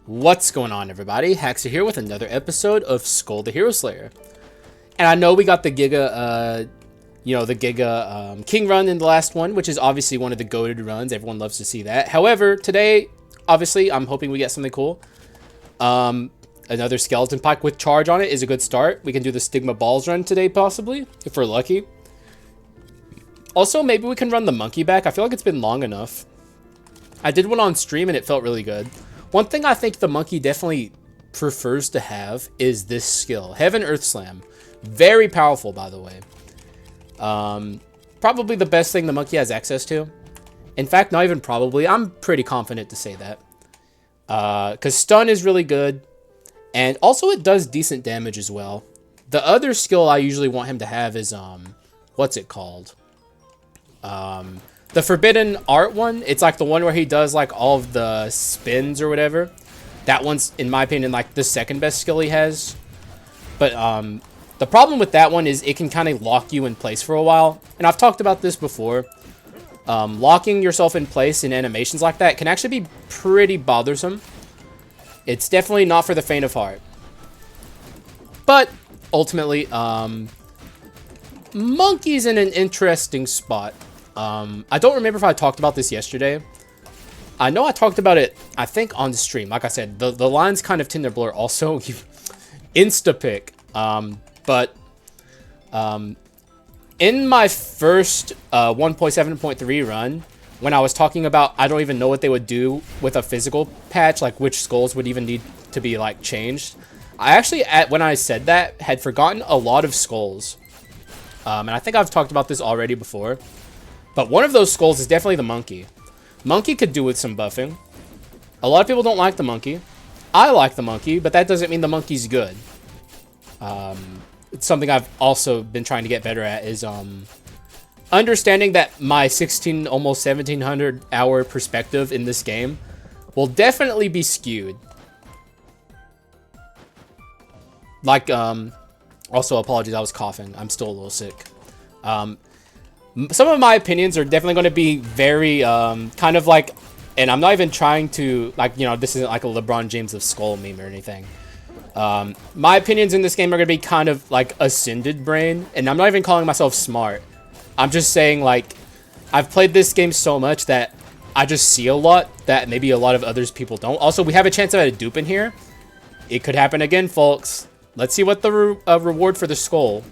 What's going on, everybody? Haxa here with another episode of Skul the Hero Slayer. And I know we got the Giga, King run in the last one, which is obviously one of the goated runs. Everyone loves to see that. However, today, obviously, I'm hoping we get something cool. Another Skeleton Pike with charge on it is a good start. We can do the Stigma Balls run today, possibly, if we're lucky. Also, maybe we can run the Monkey back. I feel like it's been long enough. I did one on stream and it felt really good. One thing I think the Monkey definitely prefers to have is this skill. Heaven Earth Slam. Very powerful, by the way. Probably the best thing the Monkey has access to. In fact, not even probably. I'm pretty confident to say that. Because stun is really good. And also it does decent damage as well. The other skill I usually want him to have is, what's it called? The Forbidden Art one. It's like the one where he does like all of the spins or whatever. That one's, in my opinion, like the second best skill he has. But the problem with that one is it can kind of lock you in place for a while. And I've talked about this before. Locking yourself in place in animations like that can actually be pretty bothersome. It's definitely not for the faint of heart. But ultimately, Monkey's in an interesting spot. I don't remember if I talked about this yesterday. I know I talked about it, I think, on the stream. Like I said, the lines kind of tend to blur also. Insta-pick. In my first 1.7.3 run, when I was talking about I don't even know what they would do with a physical patch, like which skulls would even need to be like changed, I actually, when I said that, had forgotten a lot of skulls. And I think I've talked about this already before. But one of those skulls is definitely the Monkey. Monkey could do with some buffing. A lot of people don't like the Monkey. I like the Monkey, but that doesn't mean the Monkey's good. It's something I've also been trying to get better at is understanding that my 16, almost 1700 hour perspective in this game will definitely be skewed. Like, also apologies, I was coughing. I'm still a little sick. Some of my opinions are definitely going to be very, kind of like, and I'm not even trying to, like, you know, this isn't like a LeBron James of Skull meme or anything. My opinions in this game are going to be kind of like ascended brain, and I'm not even calling myself smart. I'm just saying, like, I've played this game so much that I just see a lot that maybe a lot of others people don't. Also, we have a chance of a dupe in here. It could happen again, folks. Let's see what the reward for the skull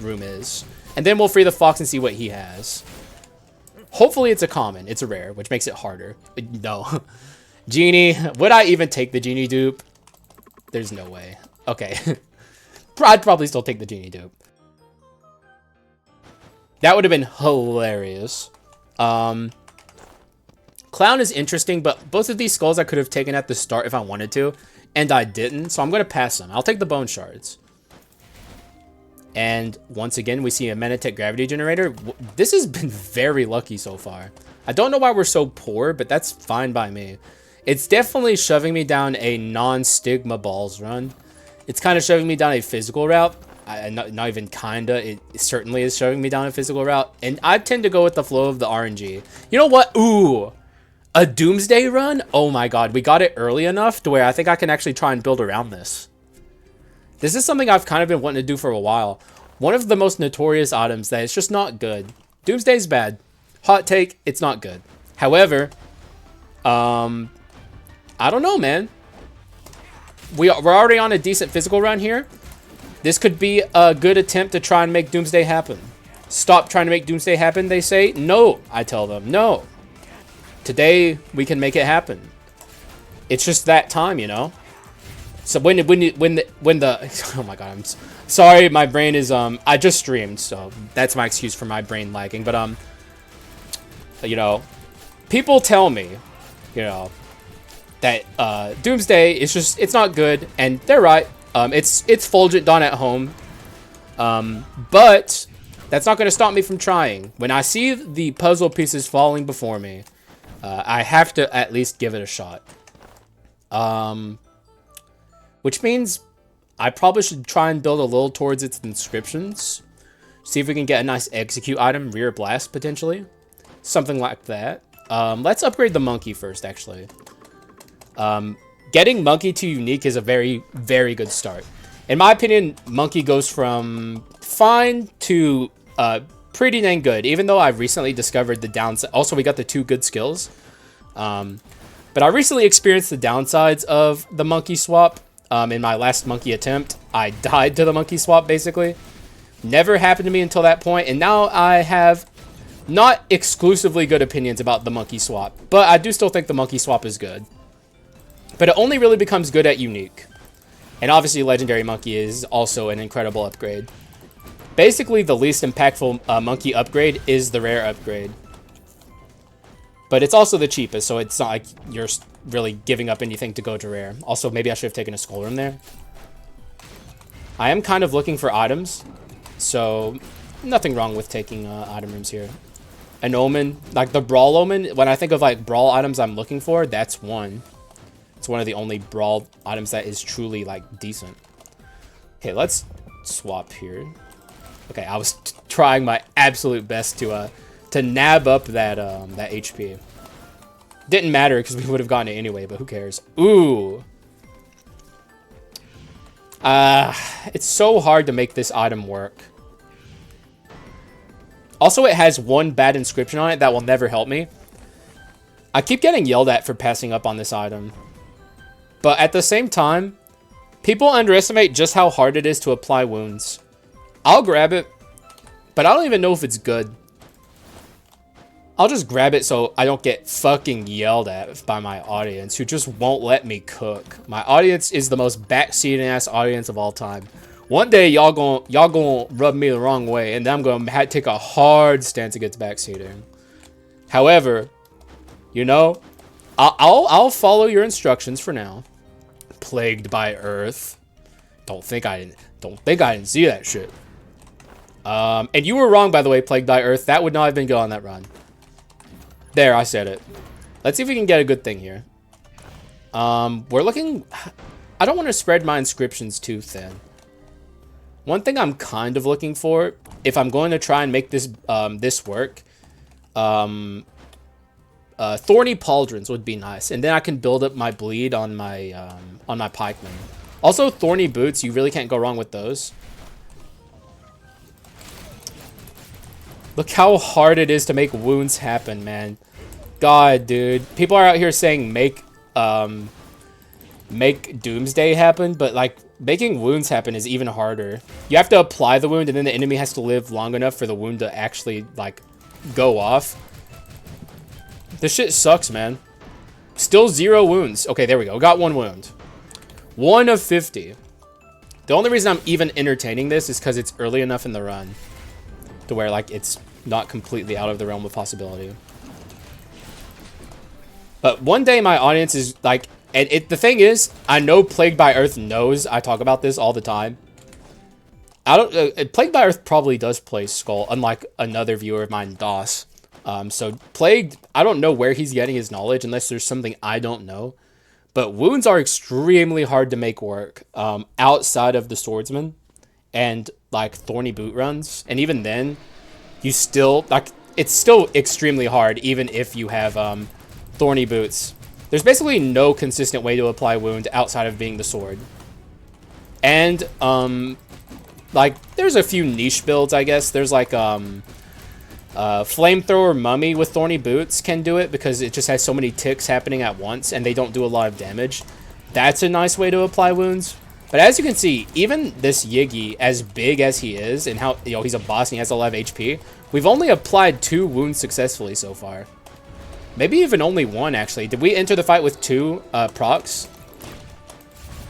room is. And then we'll free the fox and see what he has. Hopefully it's a common. It's a rare, which makes it harder. No. Genie. Would I even take the Genie dupe? There's no way. Okay. I'd probably still take the Genie dupe. That would have been hilarious. Clown is interesting, but both of these skulls I could have taken at the start if I wanted to. And I didn't, so I'm going to pass them. I'll take the bone shards. And once again, we see a Menatech gravity generator. This has been very lucky so far. I don't know why we're so poor, but that's fine by me. It's definitely shoving me down a non-stigma balls run. It's kind of shoving me down a physical route. Not even kinda. It certainly is shoving me down a physical route. And I tend to go with the flow of the RNG. You know what? Ooh. A Doomsday run? Oh my god. We got it early enough to where I think I can actually try and build around this. This is something I've kind of been wanting to do for a while. One of the most notorious items that is just not good. Doomsday's bad. Hot take, it's not good. However, I don't know, man. We're already on a decent physical run here. This could be a good attempt to try and make Doomsday happen. Stop trying to make Doomsday happen, they say. No, I tell them. No. Today, we can make it happen. It's just that time, you know? So when the oh my god, I'm sorry, my brain is I just streamed, so that's my excuse for my brain lagging. But you know, people tell me, you know, that Doomsday is just, it's not good, and they're right. It's Fulgent done at home, but that's not going to stop me from trying. When I see the puzzle pieces falling before me, I have to at least give it a shot. Which means I probably should try and build a little towards its inscriptions. See if we can get a nice execute item, rear blast potentially. Something like that. Let's upgrade the monkey first, actually. getting Monkey to unique is a very, very good start. In my opinion, Monkey goes from fine to pretty dang good, even though I've recently discovered the downside. Also, we got the 2 good skills. But I recently experienced the downsides of the Monkey swap. In my last Monkey attempt, I died to the Monkey swap, basically. Never happened to me until that point, and now I have not exclusively good opinions about the Monkey swap, but I do still think the Monkey swap is good. But it only really becomes good at unique. And obviously Legendary Monkey is also an incredible upgrade. Basically, the least impactful Monkey upgrade is the rare upgrade. But it's also the cheapest, so it's not like you're really giving up anything to go to rare. Also, maybe I should have taken a Skull Room there. I am kind of looking for items, so nothing wrong with taking item rooms here. An Omen, like the Brawl Omen, when I think of like Brawl items I'm looking for, that's one. It's one of the only Brawl items that is truly like decent. Okay, let's swap here. Okay, I was trying my absolute best to nab up that that HP. Didn't matter because we would have gotten it anyway, but who cares? Ooh. It's so hard to make this item work. Also, it has one bad inscription on it that will never help me. I keep getting yelled at for passing up on this item. But at the same time, people underestimate just how hard it is to apply wounds. I'll grab it, but I don't even know if it's good. I'll just grab it so I don't get fucking yelled at by my audience who just won't let me cook. My audience is the most backseating ass audience of all time. One day y'all gonna rub me the wrong way, and then I'm gonna take a hard stance against backseating. However, you know, I'll follow your instructions for now. Plagued by Earth. Don't think I didn't see that shit. And you were wrong, by the way, Plagued by Earth. That would not have been good on that run. There, I said it. Let's see if we can get a good thing here. We're looking... I don't want to spread my inscriptions too thin. One thing I'm kind of looking for, if I'm going to try and make this this work, Thorny Pauldrons would be nice, and then I can build up my bleed on my pikemen. Also, Thorny Boots, you really can't go wrong with those. Look how hard it is to make wounds happen, man. God, dude. People are out here saying make Doomsday happen, but like making wounds happen is even harder. You have to apply the wound, and then the enemy has to live long enough for the wound to actually like go off. This shit sucks, man. Still 0 wounds. Okay, there we go. Got 1 wound. 1 of 50. The only reason I'm even entertaining this is because it's early enough in the run to where like it's not completely out of the realm of possibility. But one day my audience is like, and the thing is, I know Plagued by Earth knows I talk about this all the time. I don't. Plagued by Earth probably does play Skull, unlike another viewer of mine, DOS. So Plagued, I don't know where he's getting his knowledge unless there's something I don't know. But wounds are extremely hard to make work outside of the swordsman and like thorny boot runs. And even then, you still like it's still extremely hard even if you have thorny boots. There's basically no consistent way to apply wound outside of being the sword. And like there's a few niche builds, I guess. There's like Flamethrower Mummy with Thorny Boots can do it because it just has so many ticks happening at once and they don't do a lot of damage. That's a nice way to apply wounds. But as you can see, even this Yiggy, as big as he is and how, you know, he's a boss and he has a lot of HP, we've only applied 2 wounds successfully so far. Maybe even only 1, actually. Did we enter the fight with 2 procs?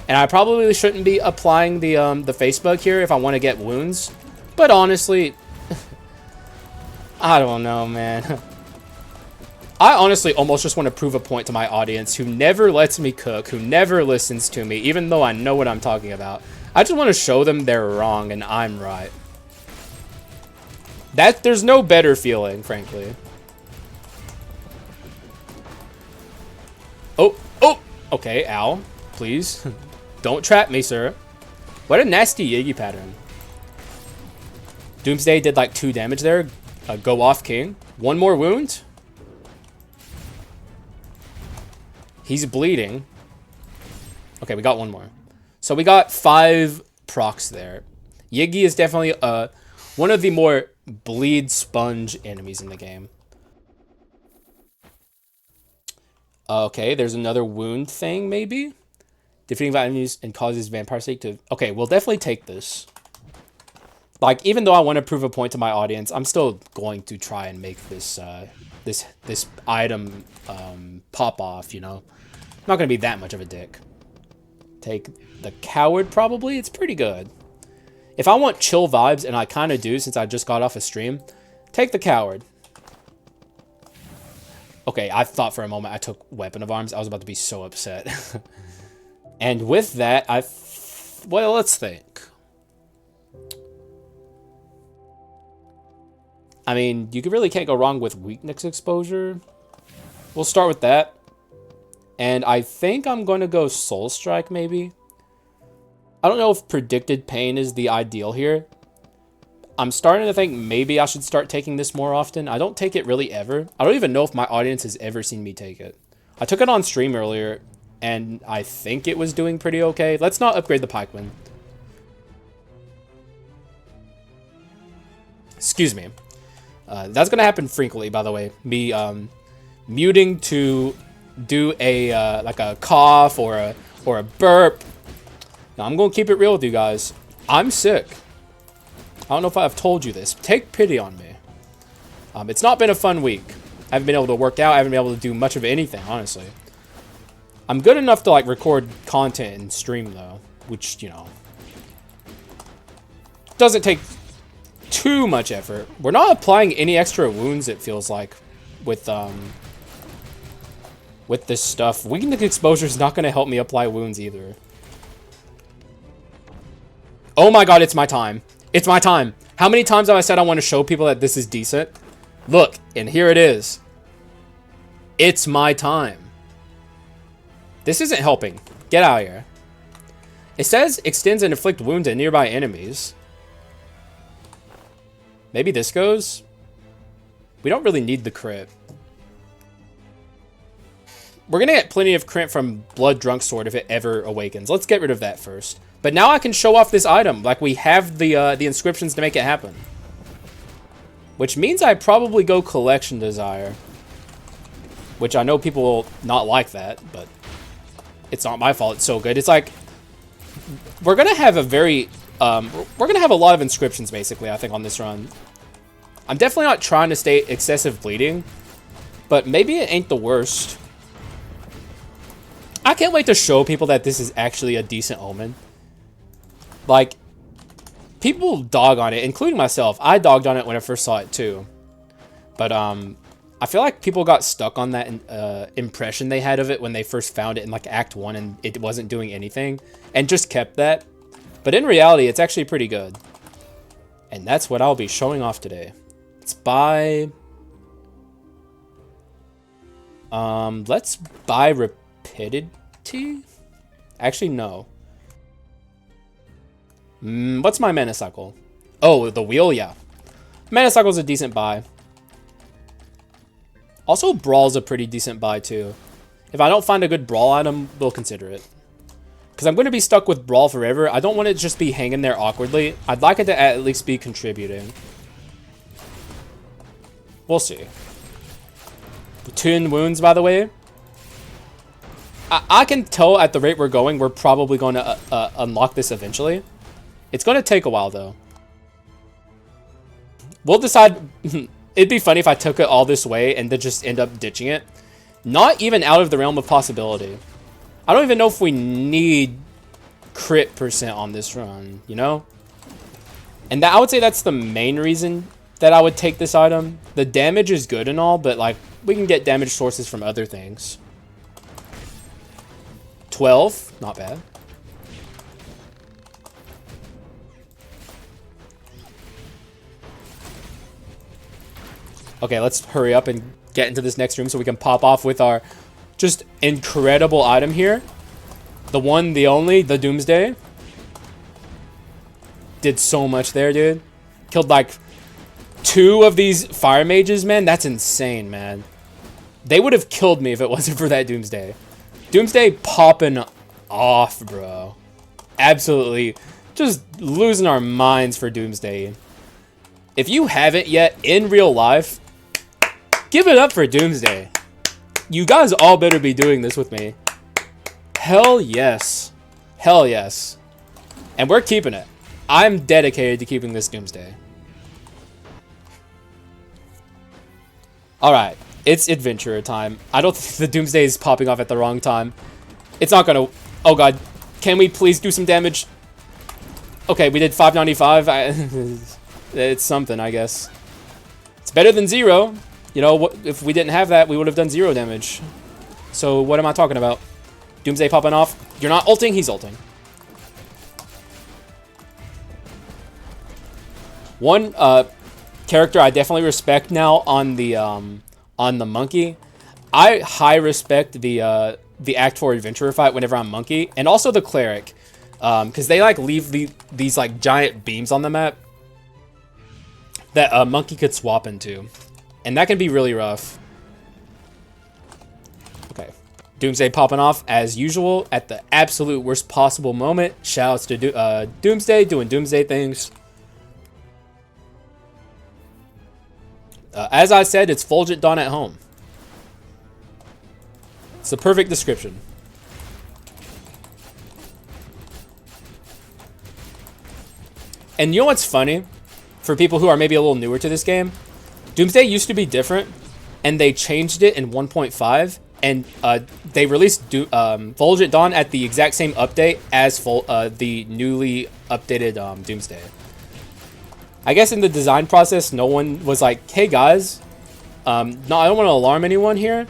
And I probably shouldn't be applying the face bug here if I want to get wounds. But honestly, I don't know, man. I honestly almost just want to prove a point to my audience who never lets me cook, who never listens to me, even though I know what I'm talking about. I just want to show them they're wrong and I'm right. There's no better feeling, frankly. Oh, okay, ow, please. Don't trap me, sir. What a nasty Yiggy pattern. Doomsday did like 2 damage there. Go off, King. 1 more wound. He's bleeding. Okay, we got one more. So we got 5 procs there. Yiggy is definitely one of the more bleed sponge enemies in the game. Okay, there's another wound thing, maybe? Defeating enemies and causes vampire state to... Okay, we'll definitely take this. Like, even though I want to prove a point to my audience, I'm still going to try and make this this item pop off, you know? I'm not going to be that much of a dick. Take the coward, probably. It's pretty good. If I want chill vibes, and I kind of do since I just got off a stream, take the coward. Okay, I thought for a moment I took weapon of arms. I was about to be so upset. And with that, well, let's think. I mean, you really can't go wrong with weakness exposure. We'll start with that. And I think I'm going to go Soul Strike, maybe. I don't know if predicted pain is the ideal here. I'm starting to think maybe I should start taking this more often. I don't take it really ever. I don't even know if my audience has ever seen me take it. I took it on stream earlier, and I think it was doing pretty okay. Let's not upgrade the pikeman. Excuse me. That's going to happen frequently, by the way. Me muting to do a like a cough or a burp. Now, I'm going to keep it real with you guys. I'm sick. I don't know if I've told you this. Take pity on me. It's not been a fun week. I haven't been able to work out. I haven't been able to do much of anything, honestly. I'm good enough to, like, record content and stream, though. Which, you know, doesn't take too much effort. We're not applying any extra wounds, it feels like, with this stuff. Weakness exposure is not going to help me apply wounds, either. Oh my god, it's my time. It's my time. How many times have I said I want to show people that this is decent? Look, and here it is. It's my time. This isn't helping. Get out of here. It says extends and inflict wounds at nearby enemies. Maybe this goes? We don't really need the crit. We're going to get plenty of crit from Blood Drunk Sword if it ever awakens. Let's get rid of that first. But now I can show off this item. Like, we have the inscriptions to make it happen. Which means I probably go Collection Desire. Which I know people will not like that, but it's not my fault. It's so good. It's like, we're going to have a very... we're going to have a lot of inscriptions, basically, I think, on this run. I'm definitely not trying to stay excessive bleeding. But maybe it ain't the worst. I can't wait to show people that this is actually a decent omen. Like, people dog on it, including myself. I dogged on it when I first saw it too. But I feel like people got stuck on that impression they had of it when they first found it in like Act 1 and it wasn't doing anything. And just kept that. But in reality, it's actually pretty good. And that's what I'll be showing off today. It's by... let's buy Rapidity? Actually, no. What's my mana cycle? Oh, the wheel? Yeah. Mana cycle's a decent buy. Also, Brawl's a pretty decent buy, too. If I don't find a good Brawl item, we'll consider it. Because I'm going to be stuck with Brawl forever. I don't want it to just be hanging there awkwardly. I'd like it to at least be contributing. We'll see. Twin wounds, by the way. I can tell at the rate we're going, we're probably going to unlock this eventually. It's going to take a while, though. We'll decide... It'd be funny if I took it all this way and then just end up ditching it. Not even out of the realm of possibility. I don't even know if we need crit % on this run, you know? And I would say that's the main reason that I would take this item. The damage is good and all, but, like, we can get damage sources from other things. 12, not bad. Okay, let's hurry up and get into this next room so we can pop off with our just incredible item here. The one, the only, the Doomsday. Did so much there, dude. Killed like 2 of these fire mages, man. That's insane, man. They would have killed me if it wasn't for that Doomsday. Doomsday popping off, bro. Absolutely just losing our minds for Doomsday. If you haven't yet in real life, give it up for Doomsday. You guys all better be doing this with me. Hell yes. Hell yes. And we're keeping it. I'm dedicated to keeping this Doomsday. Alright. It's adventurer time. I don't think the Doomsday is popping off at the wrong time. It's not gonna... Oh god. Can we please do some damage? Okay, we did 595. It's something, I guess. It's better than 0. You know, if we didn't have that, we would have done 0 damage. So, what am I talking about? Doomsday popping off. You're not ulting, he's ulting. One character I definitely respect now on the monkey. I high respect the Act 4 Adventurer fight whenever I'm monkey, and also the cleric, because they like leave these like giant beams on the map that a monkey could swap into, and that can be really rough. Okay, Doomsday popping off as usual at the absolute worst possible moment. Shouts to Doomsday doing Doomsday things. As I said, it's Fulgent Dawn at home. It's the perfect description. And you know what's funny? For people who are maybe a little newer to this game, Doomsday used to be different, and they changed it in 1.5, and they released Fulgent Dawn at the exact same update as the newly updated Doomsday. I guess in the design process, no one was like, hey guys, no, I don't want to alarm anyone here,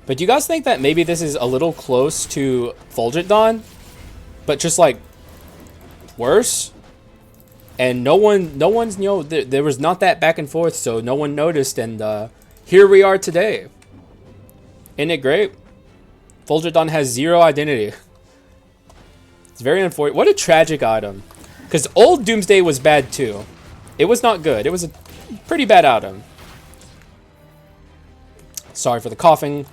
but do you guys think that maybe this is a little close to Fulgent Dawn, but just like worse? And no one's, you know, there was not that back and forth, so no one noticed, and here we are today. Isn't it great? Fulgent Dawn has 0 identity. It's very unfortunate. What a tragic item. Because old Doomsday was bad too. It was not good. It was a pretty bad item. Sorry for the coughing.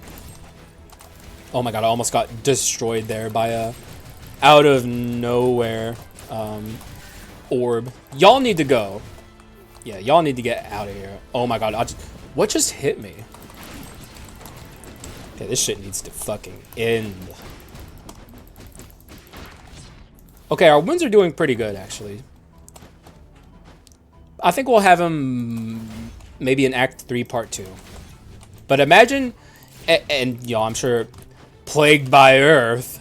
Oh my god, I almost got destroyed there by a out of nowhere orb. Y'all need to go. Yeah, y'all need to get out of here. Oh my god, what just hit me? Okay, this shit needs to fucking end. Okay, our wins are doing pretty good, actually. I think we'll have him maybe in Act 3, Part 2. But imagine, and you know, I'm sure Plagued by Earth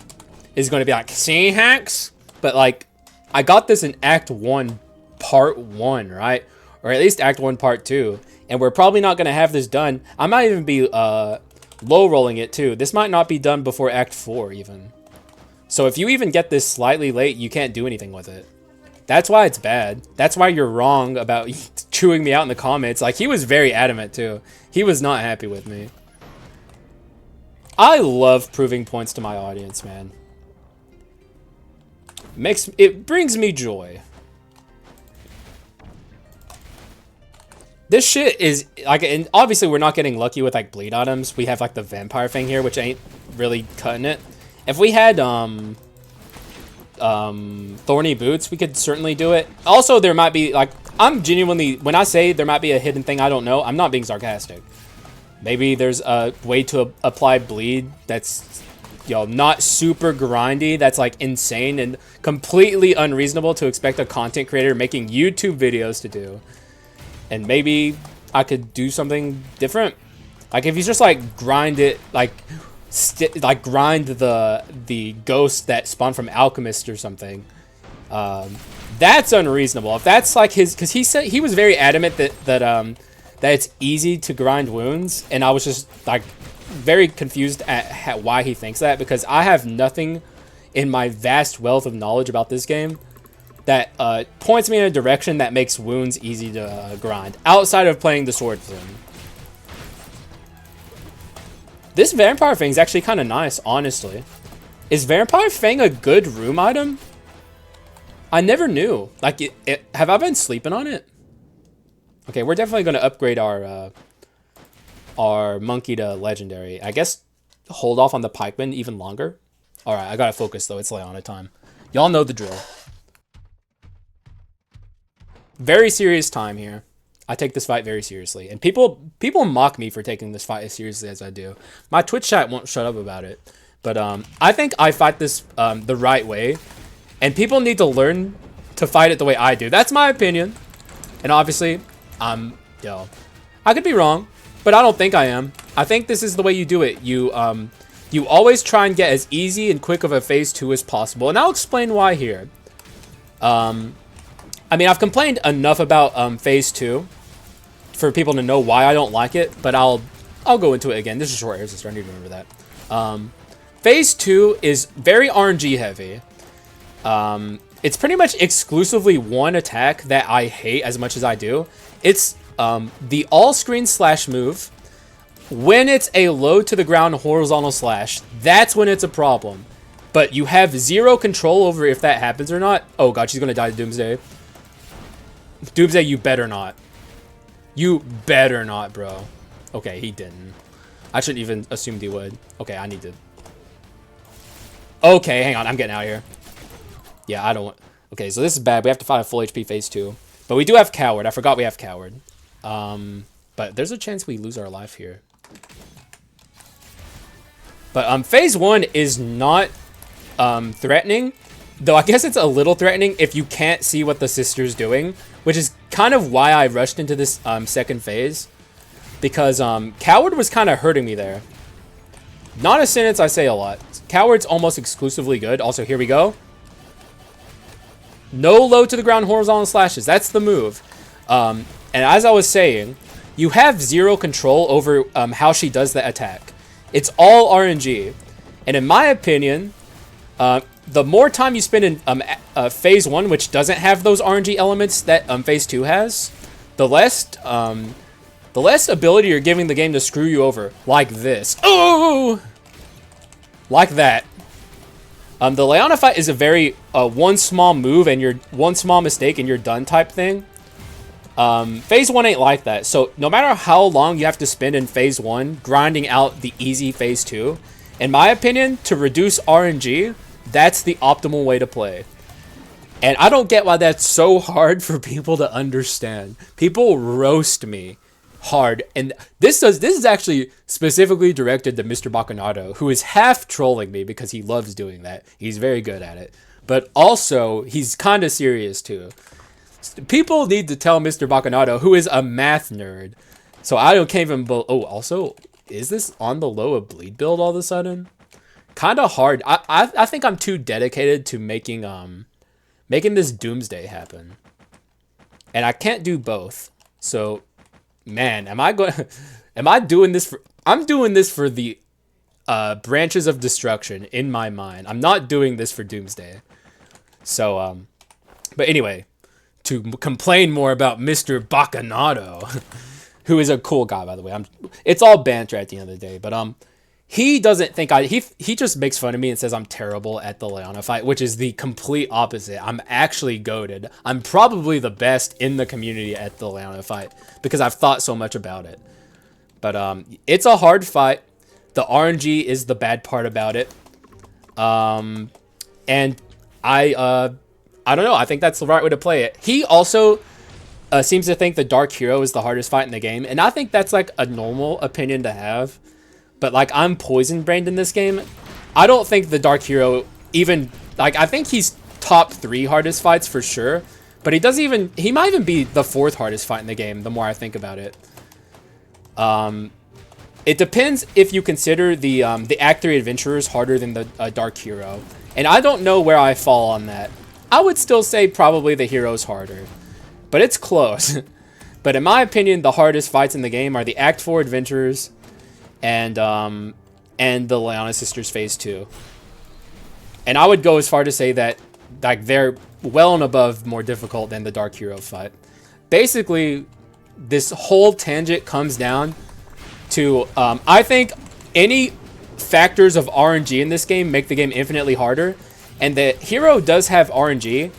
is going to be like, see, Hacks? But like, I got this in Act 1, Part 1, right? Or at least Act 1, Part 2. And we're probably not going to have this done. I might even be low rolling it too. This might not be done before Act 4 even. So if you even get this slightly late, you can't do anything with it. That's why it's bad. That's why you're wrong about chewing me out in the comments. Like, he was very adamant too. He was not happy with me. I love proving points to my audience, man. It brings me joy. This shit is like, and obviously we're not getting lucky with like bleed items. We have like the vampire thing here, which ain't really cutting it. If we had thorny boots, we could certainly do it. Also, there might be like, I'm genuinely, when I say there might be a hidden thing I don't know, I'm not being sarcastic. Maybe there's a way to apply bleed that's, you know, not super grindy, that's like insane and completely unreasonable to expect a content creator making YouTube videos to do. And maybe I could do something different. Like if you just like grind it, like grind the ghost that spawned from Alchemist or something. That's unreasonable. If that's like his, because he said he was very adamant that it's easy to grind wounds, and I was just like very confused at why he thinks that, because I have nothing in my vast wealth of knowledge about this game that points me in a direction that makes wounds easy to grind outside of playing the sword thing. This Vampire Fang is actually kind of nice, honestly. Is Vampire Fang a good room item? I never knew. Like, have I been sleeping on it? Okay, we're definitely going to upgrade our monkey to legendary. I guess hold off on the pikeman even longer. All right, I gotta focus though. It's Leona time. Y'all know the drill. Very serious time here. I take this fight very seriously, and people mock me for taking this fight as seriously as I do. My Twitch chat won't shut up about it, but I think I fight this the right way, and people need to learn to fight it the way I do. That's my opinion, and obviously, I could be wrong, but I don't think I am. I think this is the way you do it. You always try and get as easy and quick of a phase 2 as possible, and I'll explain why here. I mean, I've complained enough about phase 2 for people to know why I don't like it, but I'll go into it again. This is short air sister. I need to remember that. Phase 2 is very RNG heavy. It's pretty much exclusively one attack that I hate as much as I do. It's the all-screen slash move. When it's a low to the ground horizontal slash, that's when it's a problem. But you have zero control over if that happens or not. Oh god, she's gonna die to Doomsday. Doomsday, you better not. You better not, bro. Okay, he didn't. I shouldn't even assumed he would. Okay, I need to... Okay, hang on. I'm getting out of here. Yeah, I don't want... Okay, so this is bad. We have to fight a full HP phase 2. But we do have Coward. I forgot we have Coward. But there's a chance we lose our life here. But phase 1 is not threatening. Though I guess it's a little threatening if you can't see what the sister's doing. Which is kind of why I rushed into this second phase. Because Coward was kind of hurting me there. Not a sentence I say a lot. Coward's almost exclusively good. Also, here we go. No low to the ground horizontal slashes. That's the move. And as I was saying, you have zero control over how she does the attack. It's all RNG. And in my opinion, the more time you spend in phase 1, which doesn't have those RNG elements that phase 2 has, the less ability you're giving the game to screw you over. Like this. Oh! Like that. The Leona fight is a very one small move and one small mistake and you're done type thing. Phase 1 ain't like that. So no matter how long you have to spend in phase 1 grinding out the easy phase 2, in my opinion, to reduce RNG, that's the optimal way to play. And I don't get why that's so hard for people to understand. People roast me hard. And this is actually specifically directed to Mr. Baccanato, who is half trolling me because he loves doing that. He's very good at it. But also, he's kind of serious too. People need to tell Mr. Baccanato, who is a math nerd. So I can't even... Oh, also, is this on the low of bleed build all of a sudden? Kind of hard. I think I'm too dedicated to making this Doomsday happen. And I can't do both. So, man, am I doing this for... I'm doing this for the branches of destruction in my mind. I'm not doing this for Doomsday. So, but anyway, to complain more about Mr. Baccanato, who is a cool guy, by the way. It's all banter at the end of the day, but he doesn't think he just makes fun of me and says I'm terrible at the Leona fight, which is the complete opposite. I'm actually goated. I'm probably the best in the community at the Leona fight because I've thought so much about it. But it's a hard fight. The RNG is the bad part about it. And I don't know. I think that's the right way to play it. He also seems to think the Dark Hero is the hardest fight in the game. And I think that's like a normal opinion to have. But like I'm poison brained in this game. I don't think the Dark Hero even like I think he's top 3 hardest fights for sure. But he might even be the 4th hardest fight in the game the more I think about it. It depends if you consider the Act 3 Adventurers harder than the Dark Hero. And I don't know where I fall on that. I would still say probably the Hero's harder. But it's close. But in my opinion, the hardest fights in the game are the Act 4 Adventurers and the Leona Sisters Phase 2. And I would go as far to say that like they're well and above more difficult than the Dark Hero fight. Basically, this whole tangent comes down to I think any factors of RNG in this game make the game infinitely harder. And the hero does have RNG,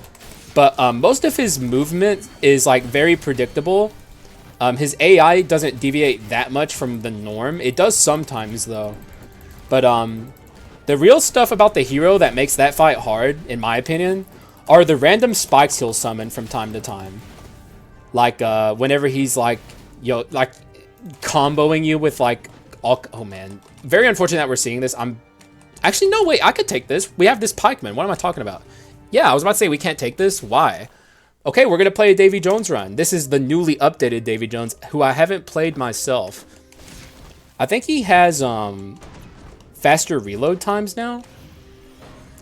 but most of his movement is like very predictable. His AI doesn't deviate that much from the norm. It does sometimes though. But The real stuff about the hero that makes that fight hard, in my opinion, are the random spikes he'll summon from time to time. Like, whenever he's, like, like, comboing you with, like, all... Oh, man. Very unfortunate that we're seeing this. Actually, no, wait. I could take this. We have this pikeman. What am I talking about? Yeah, I was about to say we can't take this. Why? Okay, we're going to play a Davey Jones run. This is the newly updated Davey Jones, who I haven't played myself. I think he has, faster reload times now.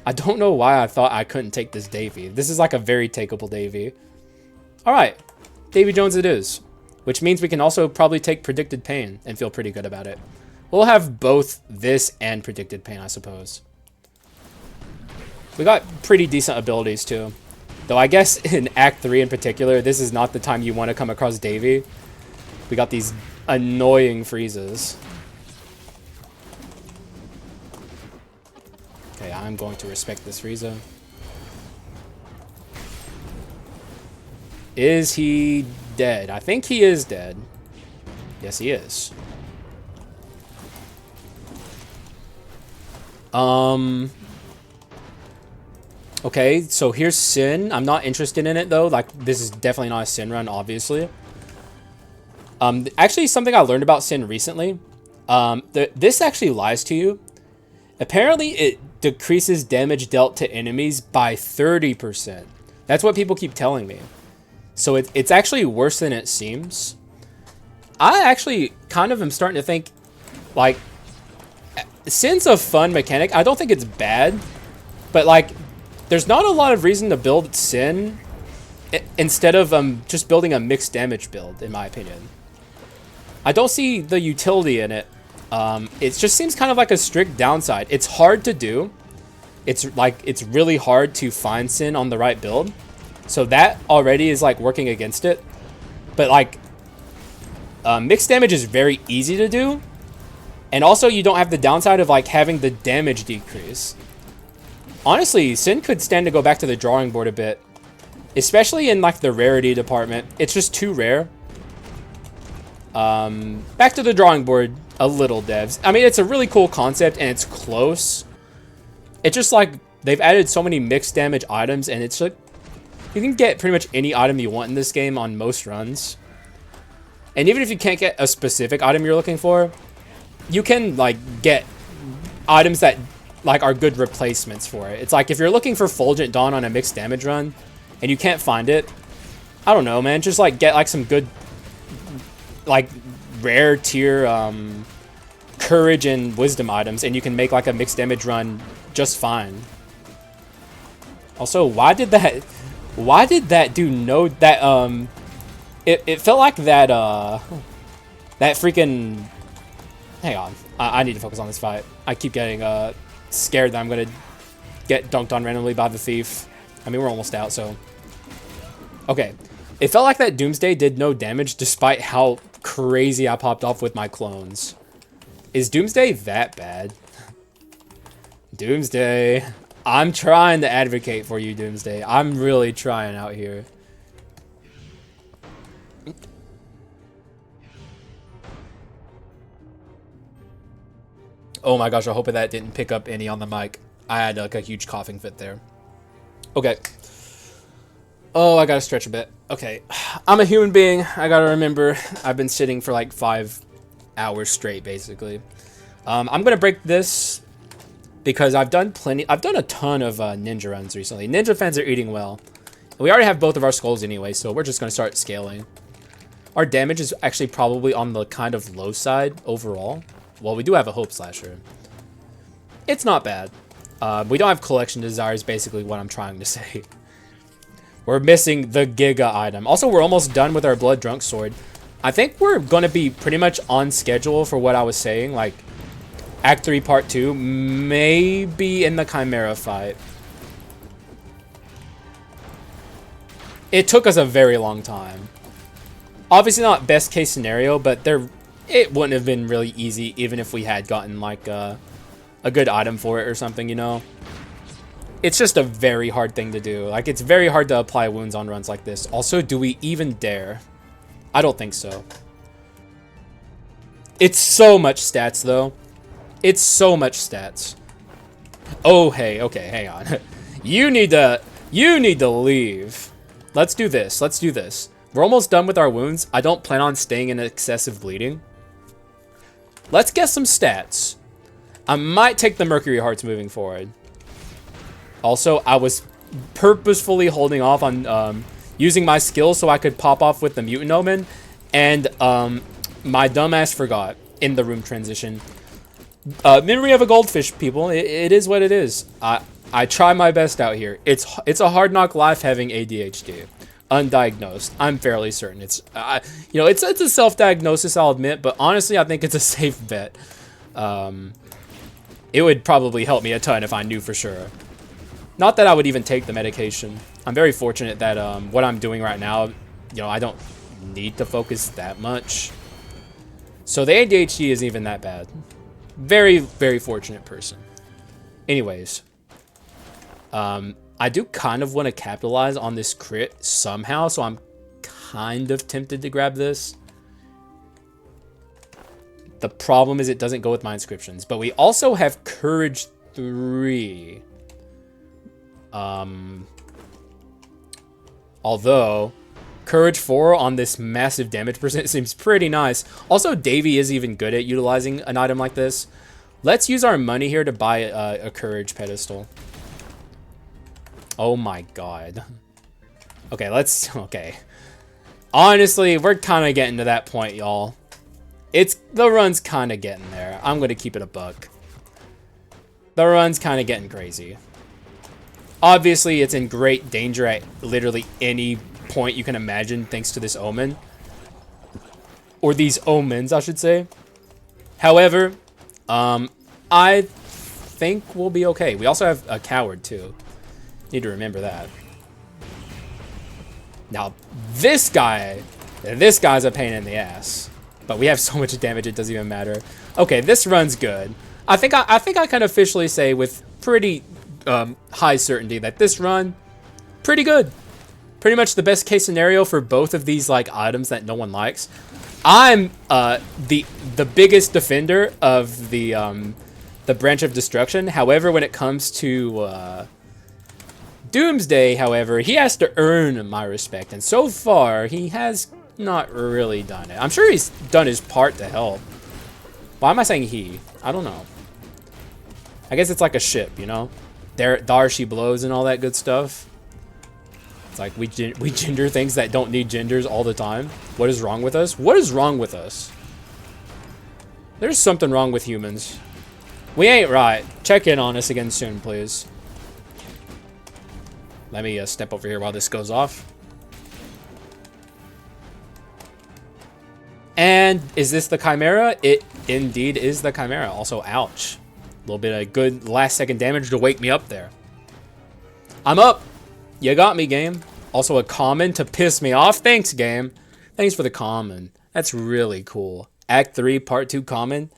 I don't know why I thought I couldn't take this Davey. This is like a very takeable Davey. Alright, Davey Jones it is. Which means we can also probably take Predicted Pain and feel pretty good about it. We'll have both this and Predicted Pain, I suppose. We got pretty decent abilities too. Though I guess in Act 3 in particular, this is not the time you want to come across Davey. We got these annoying freezes. Okay, I'm going to respect this Frieza. Is he dead? I think he is dead. Yes, he is. Okay, so here's Sin. I'm not interested in it, though. Like, this is definitely not a Sin run, obviously. Actually, something I learned about Sin recently. This actually lies to you. Apparently, it decreases damage dealt to enemies by 30%. That's what people keep telling me. So it's actually worse than it seems. I actually kind of am starting to think, like, Sin's a fun mechanic. I don't think it's bad, but, like, there's not a lot of reason to build Sin instead of just building a mixed damage build, in my opinion. I don't see the utility in it. It just seems kind of like a strict downside. It's hard to do. It's really hard to find Sin on the right build. So that already is like working against it. But like, mixed damage is very easy to do. And also you don't have the downside of like having the damage decrease. Honestly, Sin could stand to go back to the drawing board a bit. Especially in like the rarity department. It's just too rare. Back to the drawing board a little, devs. I mean, it's a really cool concept and it's close. It's just like they've added so many mixed damage items and it's like you can get pretty much any item you want in this game on most runs. And even if you can't get a specific item you're looking for, you can like get items that like are good replacements for it. It's like if you're looking for Fulgent Dawn on a mixed damage run and you can't find it, I don't know, man, just like get like some good like rare tier courage and wisdom items and you can make like a mixed damage run just fine. Also, why did that do no that it felt like that that freaking hang on. I need to focus on this fight. I keep getting scared that I'm gonna get dunked on randomly by the thief. I mean, we're almost out, so okay. It felt like that Doomsday did no damage despite how crazy I popped off with my clones. Is Doomsday that bad? Doomsday. I'm trying to advocate for you, Doomsday. I'm really trying out here. Oh my gosh, I hope that didn't pick up any on the mic. I had like a huge coughing fit there. Okay. Oh, I gotta stretch a bit. Okay. I'm a human being. I gotta remember. I've been sitting for like 5 hours straight, basically. I'm gonna break this because I've done a ton of ninja runs recently. Ninja fans are eating well. We already have both of our skulls anyway, so we're just gonna start scaling. Our damage is actually probably on the kind of low side overall. Well, we do have a Hope Slasher. It's not bad. We don't have Collection Desires, basically what I'm trying to say. We're missing the Giga item. Also, we're almost done with our Blood Drunk Sword. I think we're going to be pretty much on schedule for what I was saying. Like, Act 3 Part 2, maybe in the Chimera fight. It took us a very long time. Obviously not best case scenario, but it wouldn't have been really easy even if we had gotten like a good item for it or something, you know? It's just a very hard thing to do. Like, it's very hard to apply wounds on runs like this. Also, do we even dare? I don't think so. It's so much stats, though. It's so much stats. Oh, hey, okay, hang on. You need to leave. Let's do this. Let's do this. We're almost done with our wounds. I don't plan on staying in excessive bleeding. Let's get some stats. I might take the Mercury Hearts moving forward. Also, I was purposefully holding off on using my skills so I could pop off with the Mutant Omen. And my dumbass forgot in the room transition. Memory of a goldfish, people. It is what it is. I try my best out here. It's a hard knock life having ADHD. Undiagnosed. I'm fairly certain. It's it's a self-diagnosis, I'll admit, but honestly, I think it's a safe bet. It would probably help me a ton if I knew for sure. Not that I would even take the medication. I'm very fortunate that what I'm doing right now, I don't need to focus that much. So the ADHD isn't even that bad. Very, very fortunate person. Anyways, I do kind of want to capitalize on this crit somehow, so I'm kind of tempted to grab this. The problem is it doesn't go with my inscriptions, but we also have Courage 3. Although Courage 4 on this massive damage percent seems pretty nice. Also, Davey is even good at utilizing an item like this. Let's use our money here to buy a Courage pedestal. Oh my god. Okay, okay. Honestly, we're kind of getting to that point, y'all. The run's kind of getting there. I'm going to keep it a buck. The run's kind of getting crazy. Obviously, it's in great danger at literally any point you can imagine thanks to this omen. Or these omens, I should say. However, I think we'll be okay. We also have a coward, too. Need to remember that. Now, this guy's a pain in the ass. But we have so much damage, it doesn't even matter. Okay, this run's good. I think I can officially say with pretty high certainty that this run, pretty good. Pretty much the best case scenario for both of these like items that no one likes. I'm the biggest defender of the branch of destruction. However, when it comes to Doomsday, however, he has to earn my respect, and so far he has not really done it. I'm sure he's done his part to help. Why am I saying he? I don't know. I guess it's like a ship, you know? There she blows and all that good stuff. It's like we gender things that don't need genders all the time. What is wrong with us? What is wrong with us? There's something wrong with humans. We ain't right. Check in on us again soon, please. Let me step over here while this goes off. And is this the Chimera? It indeed is the Chimera. Also, ouch. A little bit of good last second damage to wake me up there. I'm up. You got me, game. Also a common to piss me off. Thanks, game. Thanks for the common. That's really cool. Act 3, Part 2 common.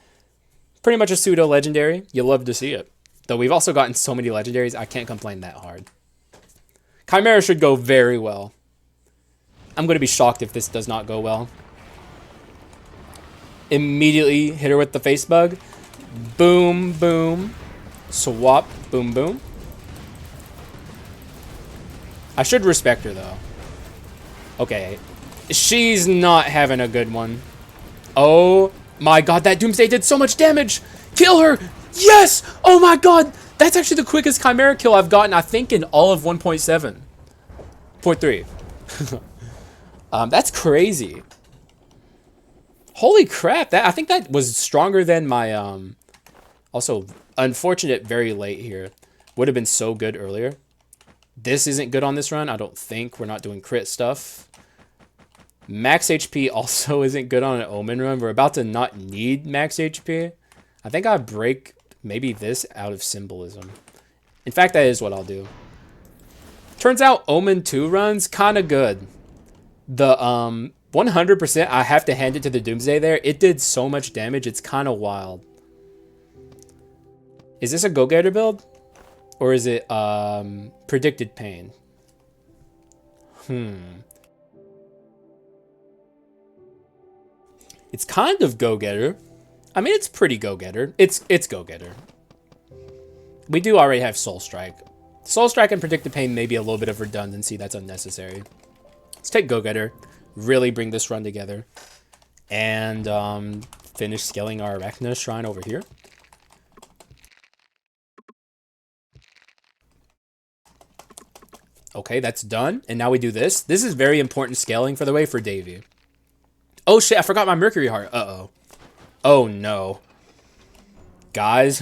Pretty much a pseudo-legendary. You love to see it. Though we've also gotten so many legendaries, I can't complain that hard. Chimera should go very well. I'm going to be shocked if this does not go well. Immediately hit her with the face bug. Boom, boom. Swap, boom, boom. I should respect her, though. Okay. She's not having a good one. Oh my god, that Doomsday did so much damage! Kill her! Yes! Oh my god! That's actually the quickest Chimera kill I've gotten, I think, in all of 1.7. 0.3. That's crazy. Holy crap, I think that was stronger than my, also, unfortunate very late here. Would have been so good earlier. This isn't good on this run, I don't think. We're not doing crit stuff. Max HP also isn't good on an Omen run. We're about to not need max HP. I think I break maybe this out of symbolism. In fact, that is what I'll do. Turns out Omen 2 runs kind of good. The 100%, I have to hand it to the Doomsday there. It did so much damage, it's kind of wild. Is this a Go-Getter build? Or is it Predicted Pain? It's kind of Go-Getter. I mean, it's pretty Go-Getter. It's Go-Getter. We do already have Soul Strike. Soul Strike and Predict the Pain may be a little bit of redundancy. That's unnecessary. Let's take Go-Getter. Really bring this run together. And finish scaling our Arachna Shrine over here. Okay, that's done. And now we do this. This is very important scaling, for the way, for Davey. Oh, shit. I forgot my Mercury Heart. Uh-oh. Oh, no. Guys.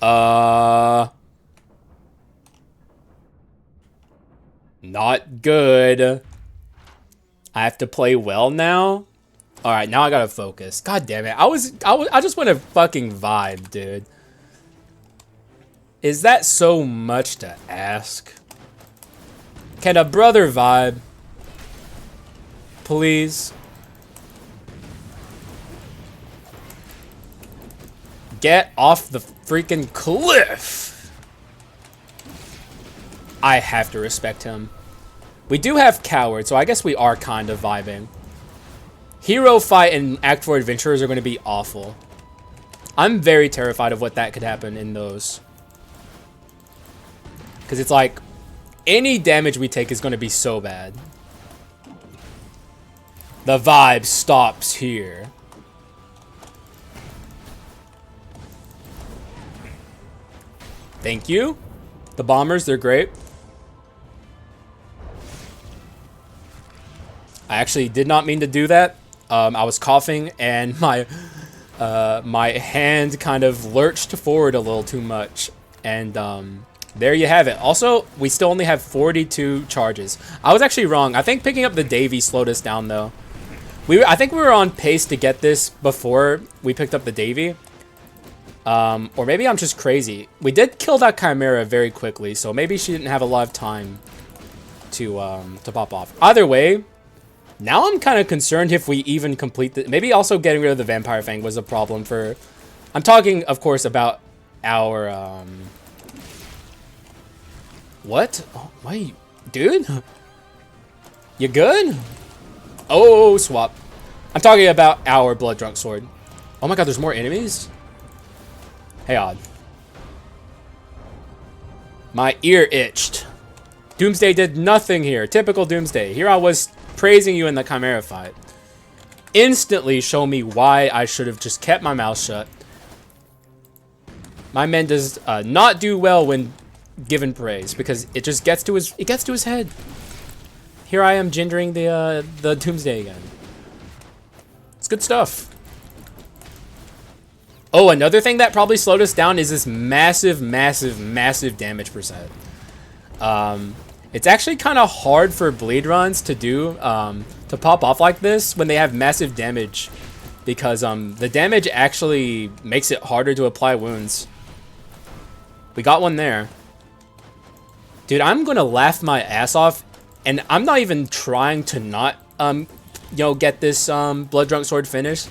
Not good. I have to play well now. All right, now I gotta focus. God damn it. I just want to fucking vibe, dude. Is that so much to ask? Can a brother vibe? Please. Get off the freaking cliff. I have to respect him. We do have Coward, so I guess we are kind of vibing. Hero Fight and Act 4 Adventurers are going to be awful. I'm very terrified of what that could happen in those. Because it's like, any damage we take is going to be so bad. The vibe stops here. Thank you. The bombers, they're great. I actually did not mean to do that. I was coughing and my hand kind of lurched forward a little too much. And there you have it. Also, we still only have 42 charges. I was actually wrong. I think picking up the Davey slowed us down though. I think we were on pace to get this before we picked up the Davey. Or maybe I'm just crazy. We did kill that Chimera very quickly, so maybe she didn't have a lot of time to pop off. Either way, now I'm kind of concerned if we even complete the... Maybe also getting rid of the Vampire Fang was a problem for... I'm talking, of course, about our... What? Oh, wait, dude? You good? Oh, swap. I'm talking about our Blood Drunk Sword. Oh my god, there's more enemies? Hey, odd. My ear itched. Doomsday did nothing here. Typical Doomsday. Here I was praising you in the Chimera fight. Instantly show me why I should have just kept my mouth shut. My man does not do well when given praise because it just gets to his head. Here I am gendering the Doomsday again. It's good stuff. Oh, another thing that probably slowed us down is this massive, massive, massive damage percent. It's actually kind of hard for bleed runs to do, to pop off like this when they have massive damage. Because the damage actually makes it harder to apply wounds. We got one there. Dude, I'm going to laugh my ass off. And I'm not even trying to not, get this Blood Drunk Sword finish.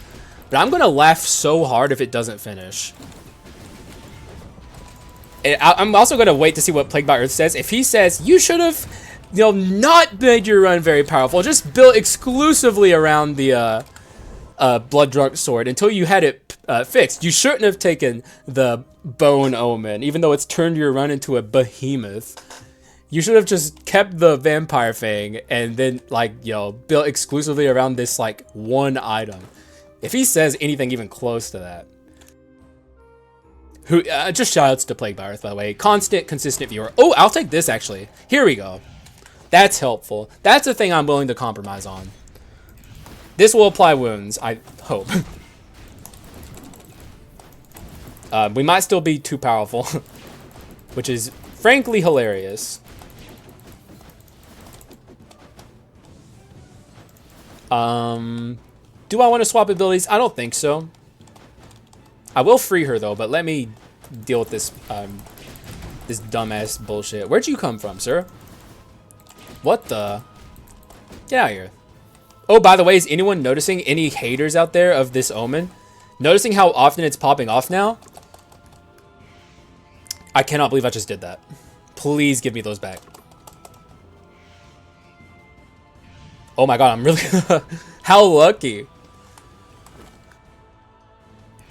But I'm going to laugh so hard if it doesn't finish. And I'm also going to wait to see what Plagued by Earth says. If he says, you should have, not made your run very powerful. Just built exclusively around the Blood Drunk Sword until you had it fixed. You shouldn't have taken the Bone Omen, even though it's turned your run into a behemoth. You should have just kept the Vampire Fang and then, built exclusively around this, one item. If he says anything even close to that. Just shoutouts to Plague by Earth, by the way. Constant, consistent viewer. Oh, I'll take this, actually. Here we go. That's helpful. That's a thing I'm willing to compromise on. This will apply wounds, I hope. We might still be too powerful. Which is, frankly, hilarious. Do I want to swap abilities? I don't think so. I will free her though, but let me deal with this this dumbass bullshit. Where'd you come from, sir? What the? Get out of here. Oh, by the way, is anyone noticing any haters out there of this Omen? Noticing how often it's popping off now? I cannot believe I just did that. Please give me those back. Oh my god, I'm really... How lucky.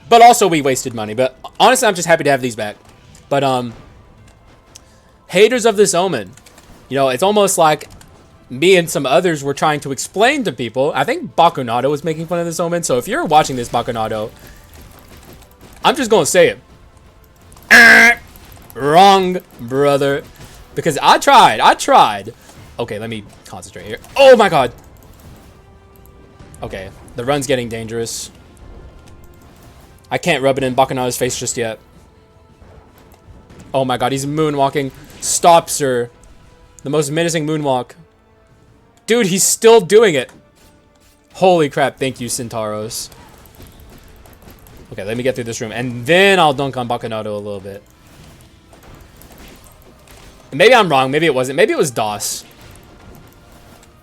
But also we wasted money. But honestly, I'm just happy to have these back. But, haters of this Omen. You know, it's almost like me and some others were trying to explain to people. I think Bakunato was making fun of this Omen. So if you're watching this, Bakunato, I'm just going to say it. Wrong, brother. Because I tried. Okay, let me concentrate here. Oh my god. Okay, the run's getting dangerous. I can't rub it in Bakunato's face just yet. Oh my god, he's moonwalking. Stop, sir. The most menacing moonwalk. Dude, he's still doing it. Holy crap, thank you, Centauros. Okay, let me get through this room, and then I'll dunk on Bakunato a little bit. Maybe I'm wrong. Maybe it wasn't. Maybe it was DOS.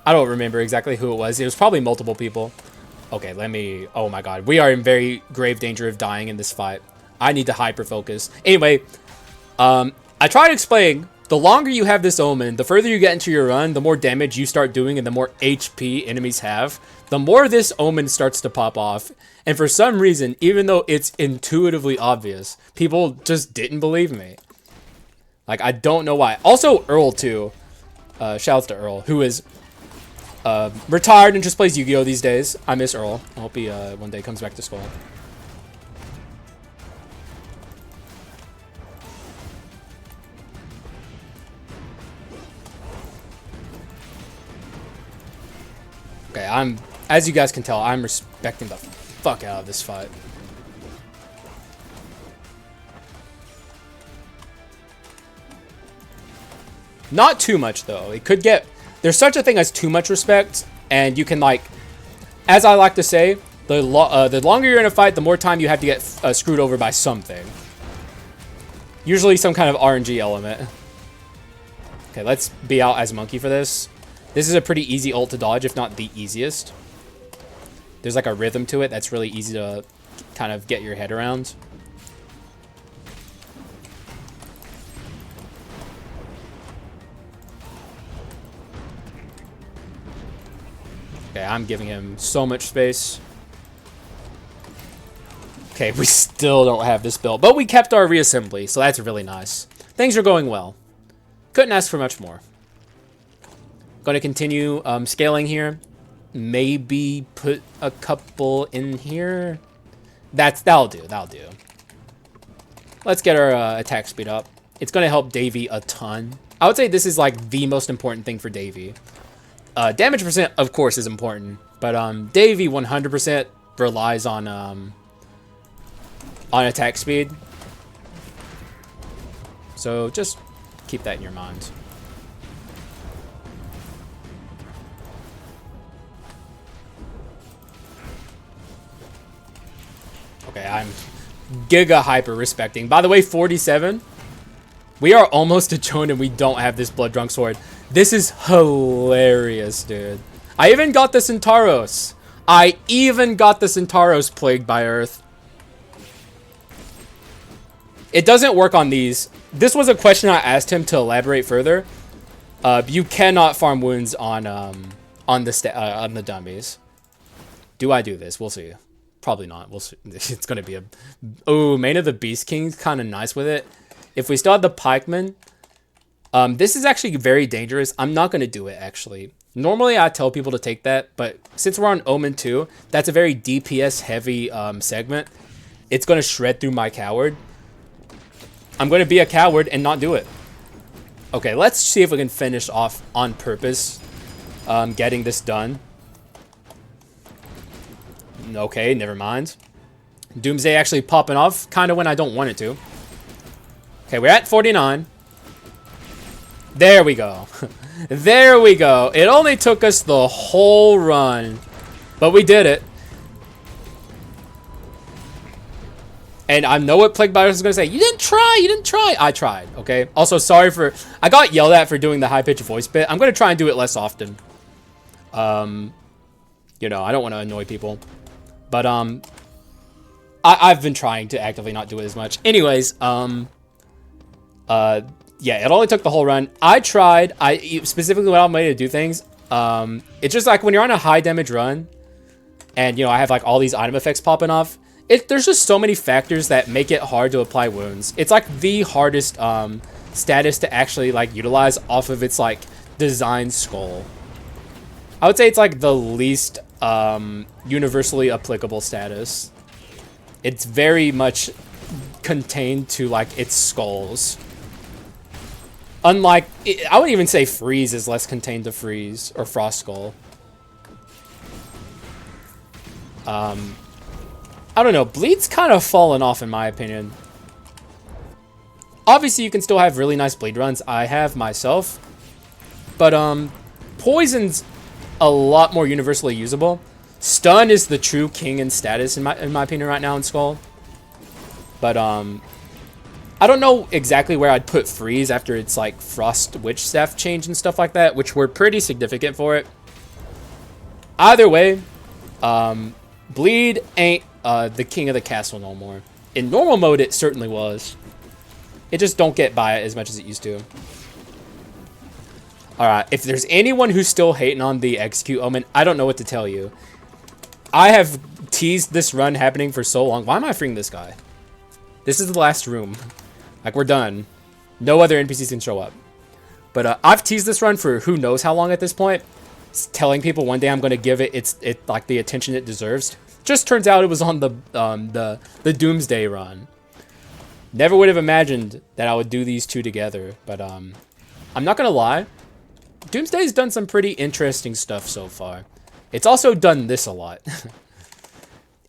I don't remember exactly who it was. It was probably multiple people. Okay, let me... Oh my god. We are in very grave danger of dying in this fight. I need to hyper-focus. Anyway, I tried explaining, the longer you have this Omen, the further you get into your run, the more damage you start doing and the more HP enemies have, the more this Omen starts to pop off. And for some reason, even though it's intuitively obvious, people just didn't believe me. Like, I don't know why. Also, Earl, too. Shouts to Earl, who is retired and just plays Yu-Gi-Oh! These days. I miss Earl. I hope he one day comes back to Skul. Okay, as you guys can tell, I'm respecting the fuck out of this fight. Not too much, though. It could get... There's such a thing as too much respect, and you can, like... As I like to say, the longer you're in a fight, the more time you have to get screwed over by something. Usually some kind of RNG element. Okay, let's be out as Monkey for this. This is a pretty easy ult to dodge, if not the easiest. There's, like, a rhythm to it that's really easy to kind of get your head around. Okay, I'm giving him so much space. Okay, we still don't have this build, but we kept our reassembly, so that's really nice. Things are going well. Couldn't ask for much more. Going to continue scaling here. Maybe put a couple in here. That'll do. That'll do. Let's get our attack speed up. It's going to help Davey a ton. I would say this is like the most important thing for Davey. Damage percent, of course, is important, but Davey 100% relies on attack speed. So just keep that in your mind. Okay, I'm giga hyper respecting. By the way, 47. We are almost a Joan and we don't have this blood drunk sword. This is hilarious, dude. I even got the Centauros. Plagued by Earth. It doesn't work on these. This was a question I asked him to elaborate further. You cannot farm wounds on the dummies. Do I do this? We'll see. Probably not. We'll see. It's gonna be a... Oh, Main of the Beast King's kind of nice with it. If we still had the pikeman, this is actually very dangerous. I'm not gonna do it, actually. Normally, I tell people to take that, but since we're on Omen 2, that's a very DPS heavy segment. It's gonna shred through my coward. I'm gonna be a coward and not do it. Okay, let's see if we can finish off on purpose, getting this done. Okay, never mind. Doomsday actually popping off, kind of when I don't want it to. Okay, we're at 49. There we go. There we go. It only took us the whole run, but we did it. And I know what Plague Virus is going to say. You didn't try. You didn't try. I tried, okay? Also, sorry for... I got yelled at for doing the high-pitched voice bit. I'm going to try and do it less often. You know, I don't want to annoy people. But, I've been trying to actively not do it as much. Anyways, yeah, it only took the whole run. I tried. Specifically when I'm ready to do things, it's just like when you're on a high damage run, and, you know, I have, like, all these item effects popping off, There's just so many factors that make it hard to apply wounds. It's like the hardest status to actually like utilize off of its like design skull. I would say it's like the least universally applicable status. It's very much contained to like its skulls. Unlike, I would even say Freeze is less contained to Freeze or Frost Skull. I don't know. Bleed's kind of fallen off in my opinion. Obviously, you can still have really nice bleed runs. I have myself, but Poison's a lot more universally usable. Stun is the true king in status in my opinion right now in Skull. But I don't know exactly where I'd put Freeze after its like Frost Witch Staff change and stuff like that, which were pretty significant for it. Either way, Bleed ain't the king of the castle no more. In normal mode, it certainly was. It just don't get by it as much as it used to. Alright, if there's anyone who's still hating on the Execute Omen, I don't know what to tell you. I have teased this run happening for so long. Why am I freeing this guy? This is the last room. Like, we're done. No other NPCs can show up. But I've teased this run for who knows how long at this point. Telling people one day I'm going to give it like the attention it deserves. Just turns out it was on the Doomsday run. Never would have imagined that I would do these two together. But I'm not going to lie. Doomsday's done some pretty interesting stuff so far. It's also done this a lot.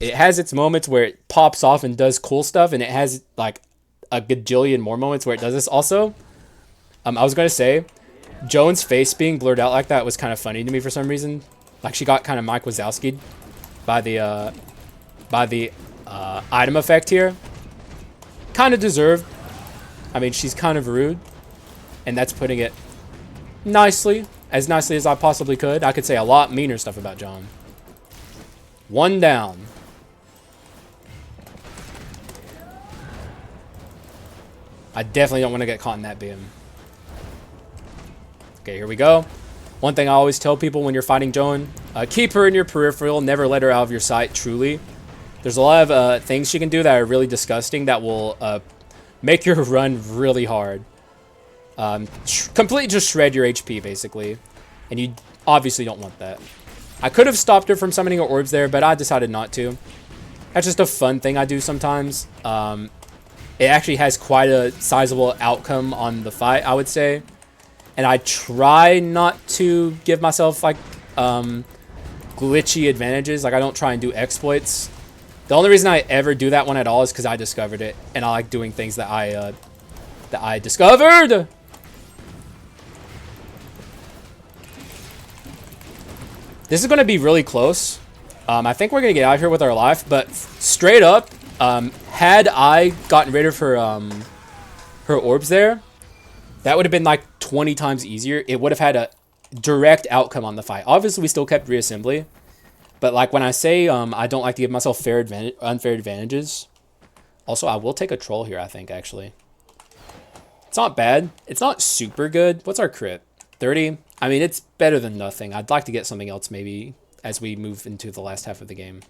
It has its moments where it pops off and does cool stuff, and it has like a gajillion more moments where it does this also. I was going to say, Jones' face being blurred out like that was kind of funny to me for some reason. Like, she got kind of Mike Wazowski'd by the item effect here. Kind of deserved. I mean, she's kind of rude, and that's putting it nicely as I possibly could. I could say a lot meaner stuff about John. One down. I definitely don't want to get caught in that beam. Okay, here we go. One thing I always tell people when you're fighting Joan, keep her in your peripheral, never let her out of your sight, truly. There's a lot of things she can do that are really disgusting that will make your run really hard. Completely just shred your HP, basically. And you obviously don't want that. I could have stopped her from summoning her orbs there, but I decided not to. That's just a fun thing I do sometimes. It actually has quite a sizable outcome on the fight, I would say. And I try not to give myself, like, glitchy advantages. Like, I don't try and do exploits. The only reason I ever do that one at all is because I discovered it. And I like doing things that I discovered! This is going to be really close. I think we're going to get out of here with our life. But straight up, had I gotten rid of her orbs there, that would have been like 20 times easier. It would have had a direct outcome on the fight. Obviously, we still kept reassembly. But like when I say I don't like to give myself unfair advantages. Also, I will take a troll here, I think, actually. It's not bad. It's not super good. What's our crit? 30? I mean, it's better than nothing. I'd like to get something else maybe as we move into the last half of the game.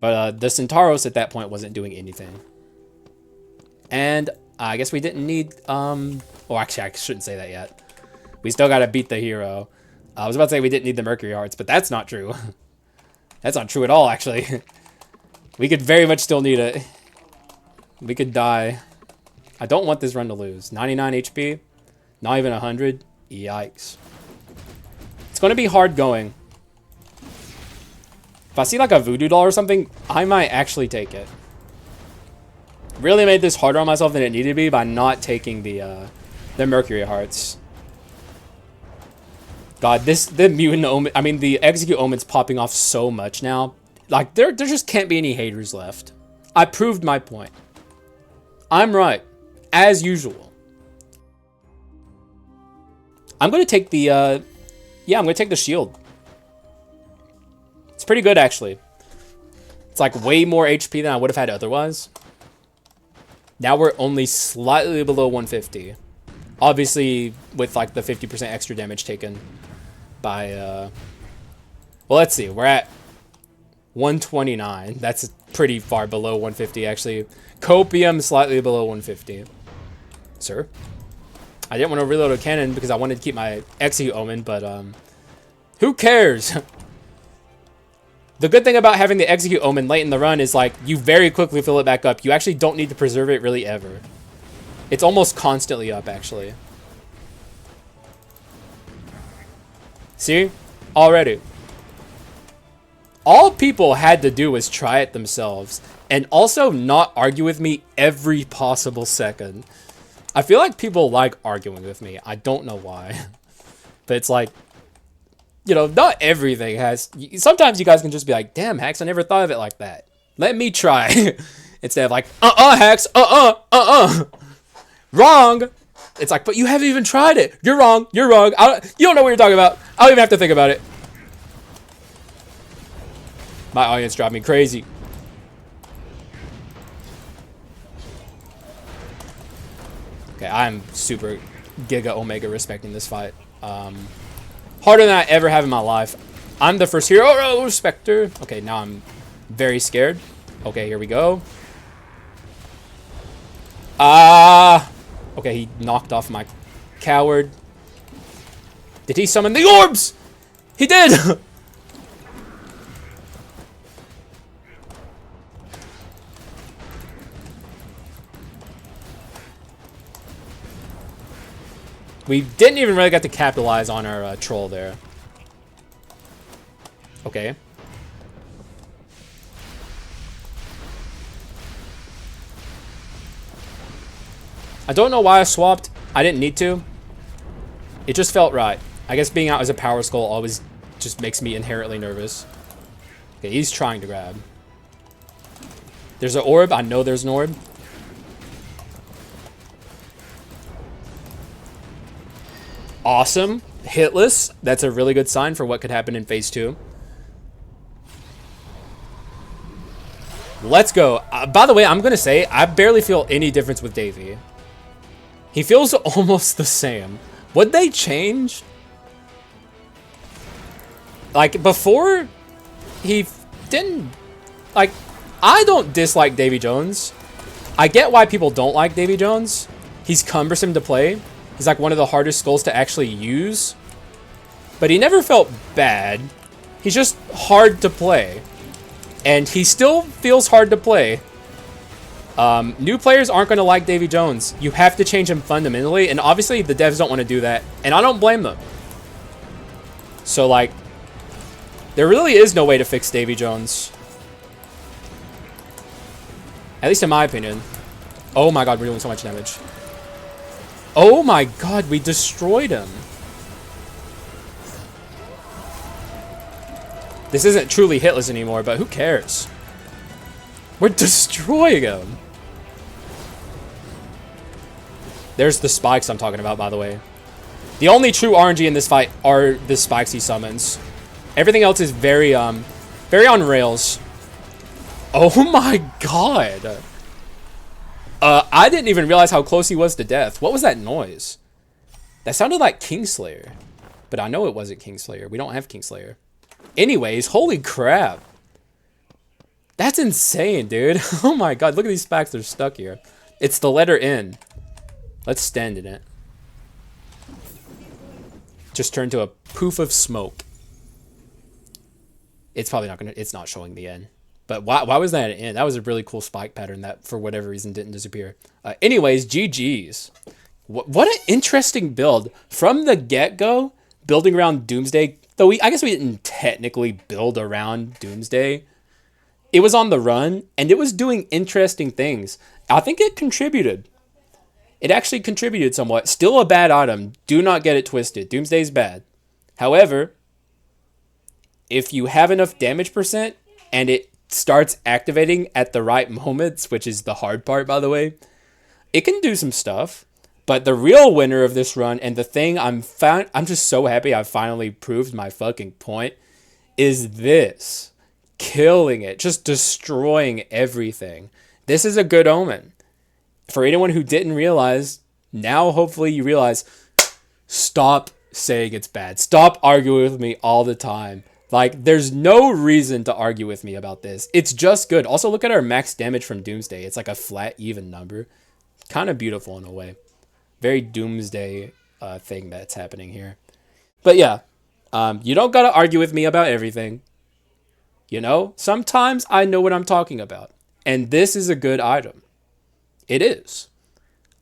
But the Centauros at that point wasn't doing anything. And I guess we didn't need... Oh, actually, I shouldn't say that yet. We still got to beat the hero. I was about to say we didn't need the Mercury Hearts, but that's not true. That's not true at all, actually. We could very much still need it. We could die. I don't want this run to lose. 99 HP. Not even 100. Yikes. It's going to be hard going. If I see like a voodoo doll or something, I might actually take it. Really made this harder on myself than it needed to be by not taking the Mercury Hearts. God, the Mutant Omen, I mean, the Execute Omen's popping off so much now. Like, there just can't be any haters left. I proved my point. I'm right. As usual. I'm going to take the, yeah, I'm going to take the shield. It's pretty good, actually. It's like way more HP than I would have had otherwise. Now we're only slightly below 150. Obviously, with like the 50% extra damage taken by, well, let's see. We're at 129. That's pretty far below 150, actually. Copium slightly below 150. Sir? I didn't want to reload a cannon because I wanted to keep my Execute Omen, but who cares? The good thing about having the Execute Omen late in the run is like you very quickly fill it back up. You actually don't need to preserve it really ever. It's almost constantly up, actually. See? Already. All people had to do was try it themselves and also not argue with me every possible second. I feel like people like arguing with me. I don't know why. But it's like, you know, not everything has... Sometimes you guys can just be like, damn, Hax, I never thought of it like that. Let me try. Instead of like, Hax, wrong. It's like, but you haven't even tried it. You're wrong. You're wrong. You don't know what you're talking about. I don't even have to think about it. My audience drive me crazy. Okay, I'm super giga omega respecting this fight. Harder than I ever have in my life. I'm the first hero respecter. Okay, now I'm very scared. Okay, here we go. Okay, he knocked off my coward. Did he summon the orbs? He did! We didn't even really get to capitalize on our troll there. Okay. I don't know why I swapped. I didn't need to. It just felt right. I guess being out as a power skull always just makes me inherently nervous. Okay, he's trying to grab. There's an orb. I know there's an orb. Awesome. Hitless. That's a really good sign for what could happen in phase 2. Let's go. By the way, I'm going to say, I barely feel any difference with Davey. He feels almost the same. Would they change? Like, before, he didn't... Like, I don't dislike Davey Jones. I get why people don't like Davey Jones. He's cumbersome to play. He's like one of the hardest skulls to actually use. But he never felt bad. He's just hard to play. And he still feels hard to play. New players aren't going to like Davey Jones. You have to change him fundamentally. And obviously the devs don't want to do that. And I don't blame them. So like, there really is no way to fix Davey Jones. At least in my opinion. Oh my god, we're doing so much damage. Oh my god, we destroyed him. This isn't truly hitless anymore, but who cares? We're destroying him. There's the spikes I'm talking about, by the way. The only true RNG in this fight are the spikes he summons. Everything else is very on rails. Oh my god. I didn't even realize how close he was to death. What was that noise? That sounded like Kingslayer. But I know it wasn't Kingslayer. We don't have Kingslayer. Anyways, holy crap. That's insane, dude. Oh my god, look at these spikes. They're stuck here. It's the letter N. Let's stand in it. Just turned to a poof of smoke. It's probably not gonna... It's not showing the N. But why was that an N? That was a really cool spike pattern that, for whatever reason, didn't disappear. Anyways, GG's. What an interesting build. From the get-go, building around Doomsday... Though I guess we didn't technically build around Doomsday. It was on the run, and it was doing interesting things. I think it contributed. It actually contributed somewhat. Still a bad item. Do not get it twisted. Doomsday's bad. However, if you have enough damage percent, and it starts activating at the right moments, which is the hard part, by the way, it can do some stuff. But the real winner of this run, and the thing I'm just so happy I finally proved my fucking point, is this. Killing it. Just destroying everything. This is a good omen. For anyone who didn't realize, now hopefully you realize, stop saying it's bad. Stop arguing with me all the time. Like, there's no reason to argue with me about this. It's just good. Also, look at our max damage from Doomsday. It's like a flat, even number. Kind of beautiful in a way. Very Doomsday thing that's happening here. But yeah, you don't gotta argue with me about everything. You know, sometimes I know what I'm talking about. And this is a good item. It is.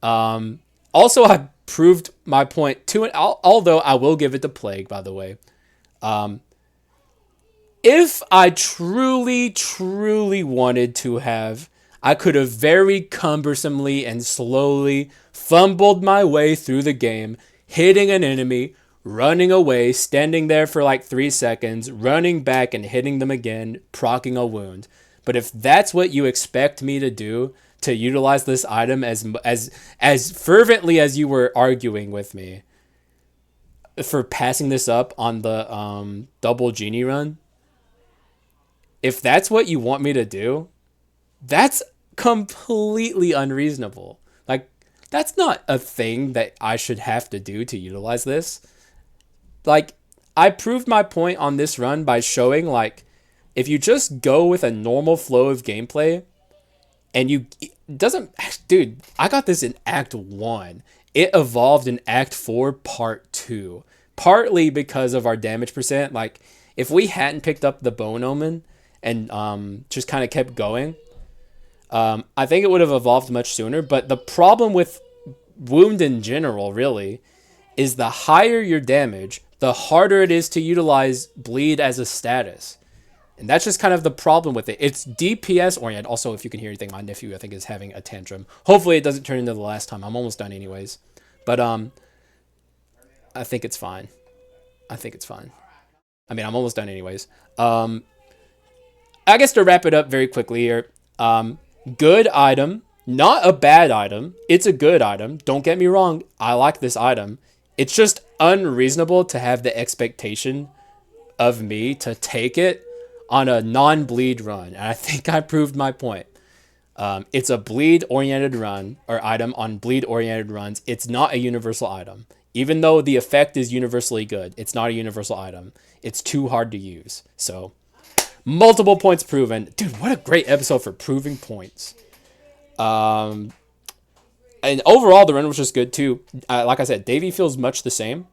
Also, I proved my point too, although I will give it to Plague, by the way. If I truly, truly wanted to have, I could have very cumbersomely and slowly fumbled my way through the game, hitting an enemy, running away, standing there for like 3 seconds, running back and hitting them again, proccing a wound. But if that's what you expect me to do, to utilize this item as fervently as you were arguing with me for passing this up on the double genie run, if that's what you want me to do, that's completely unreasonable. Like, that's not a thing that I should have to do to utilize this. Like, I proved my point on this run by showing, like, if you just go with a normal flow of gameplay, and dude, I got this in Act 1. It evolved in Act 4, Part 2. Partly because of our damage percent. Like, if we hadn't picked up the Bone Omen and just kind of kept going, I think it would have evolved much sooner. But the problem with Wound in general, really, is the higher your damage, the harder it is to utilize Bleed as a status. And that's just kind of the problem with it. It's DPS oriented. Also, if you can hear anything, my nephew, I think, is having a tantrum. Hopefully it doesn't turn into the last time. I'm almost done anyways. But I think it's fine. I think it's fine. I mean, I'm almost done anyways. I guess to wrap it up very quickly here. Good item. Not a bad item. It's a good item. Don't get me wrong. I like this item. It's just unreasonable to have the expectation of me to take it on a non-bleed run. And I think I proved my point. It's a bleed-oriented run or item on bleed-oriented runs. It's not a universal item. Even though the effect is universally good, it's not a universal item. It's too hard to use. So, multiple points proven. Dude, what a great episode for proving points. And overall, the run was just good too. Like I said, Davey feels much the same.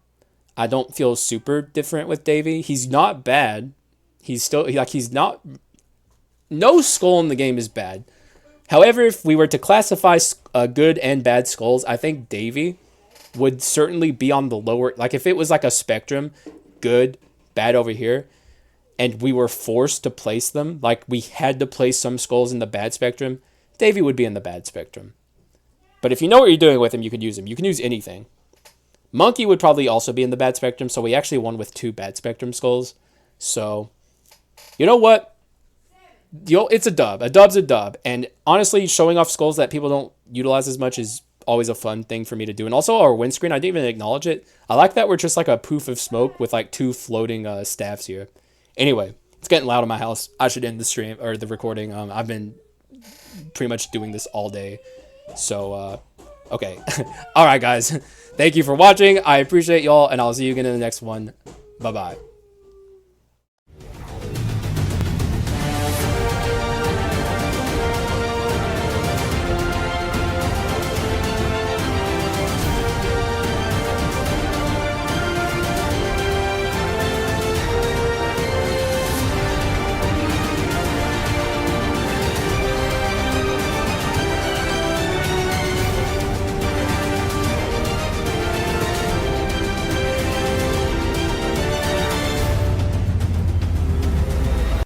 I don't feel super different with Davey. He's not bad. He's still, like, he's not... No skull in the game is bad. However, if we were to classify good and bad skulls, I think Davey would certainly be on the lower... Like, if it was like a spectrum, good, bad over here, and we were forced to place them, like we had to place some skulls in the bad spectrum, Davey would be in the bad spectrum. But if you know what you're doing with him, you can use him. You can use anything. Monkey would probably also be in the bad spectrum, so we actually won with 2 bad spectrum skulls. So... You know what? It's a dub. A dub's a dub. And honestly, showing off skulls that people don't utilize as much is always a fun thing for me to do. And also our windscreen, I didn't even acknowledge it. I like that we're just like a poof of smoke with like 2 floating staffs here. Anyway, it's getting loud in my house. I should end the stream or the recording. I've been pretty much doing this all day. So, okay. All right, guys. Thank you for watching. I appreciate y'all, and I'll see you again in the next one. Bye-bye.